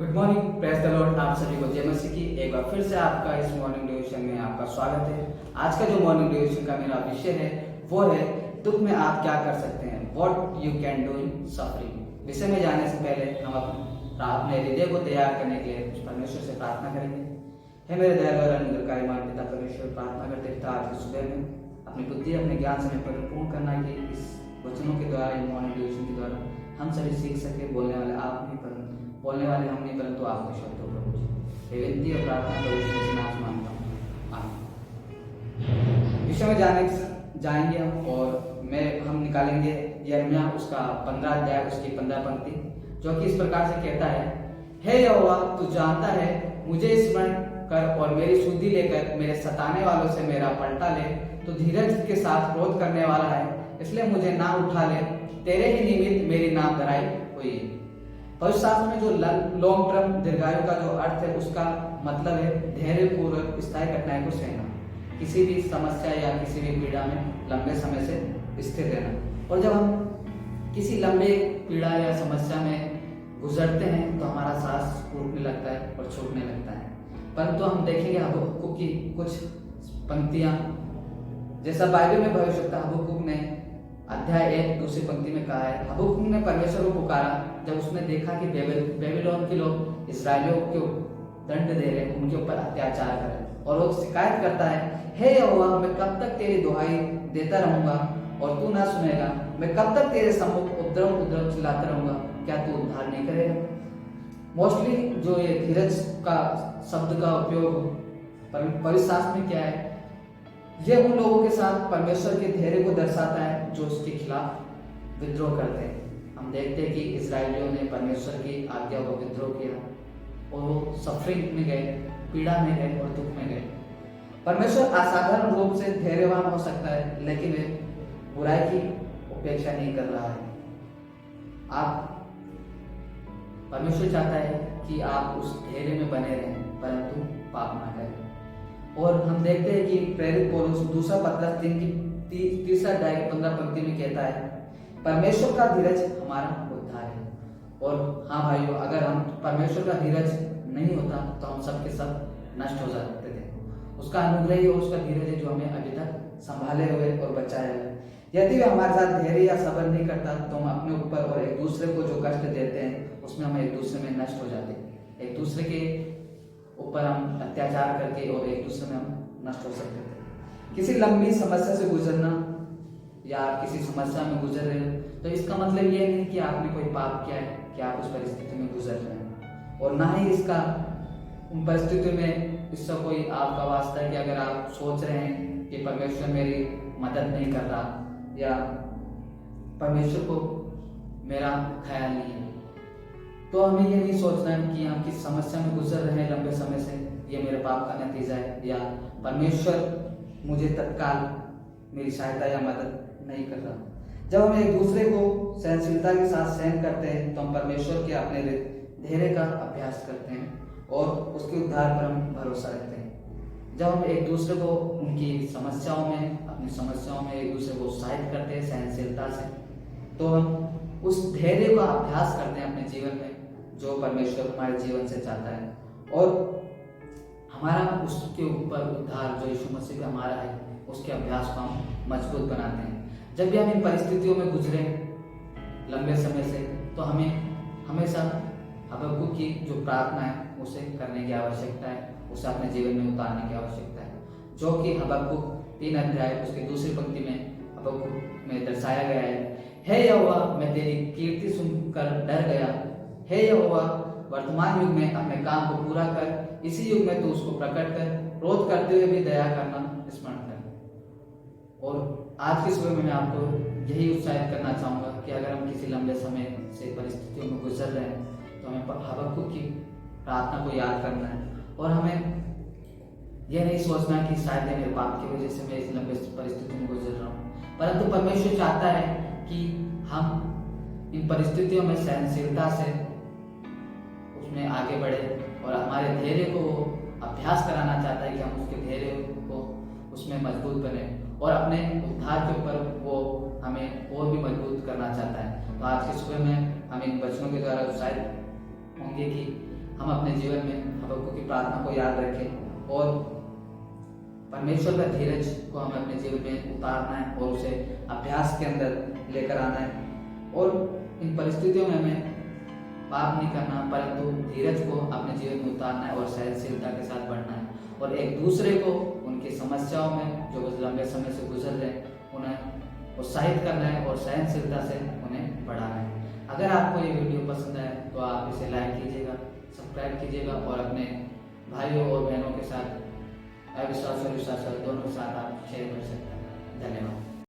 Good morning, praise the Lord. आप सभी को जय मसीह की एक बार फिर से आपका इस मॉर्निंग डिवोशन में आपका स्वागत है। आज का जो मॉर्निंग डिवोशन का मेरा विषय है वो है दुख में आप क्या कर सकते हैं, what you can do in suffering. विषय में जाने से पहले हम अपने हृदय को तैयार करने के लिए कुछ परमेश्वर से प्रार्थना करेंगे। हे मेरे दयालु और अनुग्रहकारी मान पिता परमेश्वर, प्रार्थना करते पिता आज की सुबह में अपनी बुद्धि अपने ज्ञान से परिपूर्ण करना कि इस वचनों के द्वारा, इन मॉर्निंग डिवोशन के द्वारा हम सभी सीख सके। बोलने वाले आप नहीं बोलने वाले हम नहीं, परंतु आपके शब्द हो प्रभु जी। ये विनती और प्रार्थना प्रभु यीशु मसीह नाम से मांगता हूं, आमीन। विषय में जाएंगे हम और हम निकालेंगे यिर्मयाह उसका 15 अध्याय उसकी 15 पंक्ति, जो कि इस प्रकार से कहता है, हे यहोवा तू जानता है, मुझे स्मरण कर और मेरी सुधि लेकर मेरे सताने वालों से मेरा पलटा ले। तो धीरज के साथ क्रोध करने वाला है, इसलिए मुझे ना उठा ले। तेरे ही निमित्त मेरी नाम धराई हुई है। पवित्र शास्त्र में जो लॉन्ग टर्म दीर्घायु का जो अर्थ है, उसका मतलब है धैर्य पूर्वक स्थायी कठिनाई को सहना, किसी भी समस्या या किसी भी पीड़ा में लंबे समय से स्थिर रहना। और जब हम किसी लंबे पीड़ा या समस्या में गुजरते हैं तो हमारा सांस फूटने लगता है और छूटने लगता है। परंतु हम देखेंगे हबक्कुक की कुछ पंक्तियां, जैसा बाइबल में भविष्यवक्ता हबक्कुक ने अध्याय 1 दूसरी पंक्ति में कहा है, हबक्कुक ने परमेश्वर को पुकारा जब उसने देखा कि बेबीलोन के लोग इस्राएलियों को दंड दे रहे, उनके ऊपर अत्याचार कर रहे, और वो शिकायत करता है, हे यहोवा मैं कब तक तेरी दुहाई देता रहूंगा और तू ना सुनेगा? मैं कब तक तेरे सम्मुख उपद्रव चिल्लाता रहूंगा, क्या तू उद्धार नहीं करेगा? मोस्टली जो ये धीरज का शब्द का उपयोग पवित्र शास्त्र में क्या है, ये उन लोगों के साथ परमेश्वर के धैर्य को दर्शाता है जो उसके खिलाफ विद्रोह करते हैं। हम देखते हैं कि इजरायलियों ने परमेश्वर की आज्ञा को विद्रोह किया और वो सफरिंग में गए, पीड़ा में गए और दुख में गए। परमेश्वर असाधारण रूप से धैर्यवान हो सकता है, लेकिन वे बुराई की उपेक्षा नहीं कर रहा है। आप परमेश्वर चाहता है कि आप उस धैर्य में बने रहें, परंतु पाप ना करें। और हम देखते हैं कि प्रेरित पौलुस दूसरा पत्रस 3 की 3 अध्याय की 15 पंक्ति में कहता है, परमेश्वर का धीरज हमारा उद्धार है। और हाँ भाइयों, अगर हम परमेश्वर का धीरज नहीं होता तो हम सब के सब नष्ट हो जाते थे। उसका अनुग्रह ही और उसका धीरज है जो हमें अभी तक संभाले हुए और बचाए हुए। यदि वे हमारे साथ धैर्य या सब्र नहीं करता तो हम अपने ऊपर और एक दूसरे को जो कष्ट देते हैं उसमें हम एक दूसरे में नष्ट हो जाते, एक दूसरे के ऊपर हम अत्याचार करके और एक दूसरे में हम नष्ट हो सकते थे। किसी लंबी समस्या से गुजरना या आप किसी समस्या में गुजर रहे हो तो इसका मतलब ये नहीं कि आपने कोई पाप किया है कि आप उस परिस्थिति में गुजर रहे हैं, और ना ही इसका उन परिस्थितियों में इससे कोई आपका वास्ता है कि अगर आप सोच रहे हैं कि परमेश्वर मेरी मदद नहीं कर रहा या परमेश्वर को मेरा ख्याल नहीं है, तो हमें ये नहीं सोचना है कि हम किस समस्या में गुजर रहे हैं लंबे समय से, ये मेरे पाप का नतीजा है या परमेश्वर मुझे तत्काल मेरी सहायता या मदद नहीं कर रहा। जब हम एक दूसरे को सहनशीलता के साथ सहन करते हैं तो हम परमेश्वर के अपने धैर्य का अभ्यास करते हैं और उसके उद्धार पर हम भरोसा रखते हैं। जब हम एक दूसरे को उनकी समस्याओं में, अपनी समस्याओं में एक दूसरे को उत्साहित करते हैं सहनशीलता से, तो हम उस धैर्य का अभ्यास करते हैं अपने जीवन में जो परमेश्वर हमारे जीवन से चाहता है, और हमारा उसके ऊपर उद्धार जो यीशु मसीह का हमारा है उसके अभ्यास को हम मजबूत बनाते हैं। जब भी हम इन परिस्थितियों में गुजरे लंबे समय से तो हमें हमेशा हबक्कुक की जो प्रार्थना है उसे करने की आवश्यकता है, उसे अपने जीवन में उतारने की आवश्यकता है, जो कि हबक्कुक 3 अध्याय उसकी दूसरी पंक्ति में हबक्कुक में दर्शाया गया है। हे यहोवा मैं तेरी कीर्ति सुनकर डर गया, हे यहोवा वर्तमान युग में अपने काम को पूरा कर, इसी युग में तू उसको प्रकट कर, क्रोध करते हुए भी दया करना स्मरण कर। और आज की सुबह में मैं आपको यही उत्साहित करना चाहूंगा कि अगर हम किसी लंबे समय से परिस्थितियों में गुजर रहे हैं तो हमें हबक्कुक की प्रार्थना को याद करना है, और हमें यह नहीं सोचना कि शायद मेरे पाप की वजह से मैं इस लंबे परिस्थितियों में गुजर रहा हूँ, परंतु परमेश्वर चाहता है कि हम इन परिस्थितियों में सहनशीलता से उसमें आगे बढ़े, और हमारे धैर्य को अभ्यास कराना चाहता है कि हम उसके धैर्य को उसमें मजबूत बने, और अपने उद्धार के ऊपर वो हमें और भी मजबूत करना चाहता है। तो आज की सुबह में हम इन वचनों के द्वारा उत्साहित होंगे कि हम अपने जीवन में हबक्कुक की प्रार्थना को याद रखें और परमेश्वर का धीरज को हमें अपने जीवन में उतारना है और उसे अभ्यास के अंदर लेकर आना है। और इन परिस्थितियों में हमें पाप नहीं करना, परंतु धीरज को अपने जीवन में उतारना है और सहनशीलता के साथ बढ़ना है और एक दूसरे को उनकी समस्याओं में जो लंबे समय से गुजर रहे हैं उन्हें उत्साहित करना है और सहनशीलता से उन्हें बढ़ाना है। अगर आपको ये वीडियो पसंद आए तो आप इसे लाइक कीजिएगा, सब्सक्राइब कीजिएगा और अपने भाइयों और बहनों के साथ अविश्वास और विश्वास दोनों के साथ आप शेयर कर सकते हैं। धन्यवाद।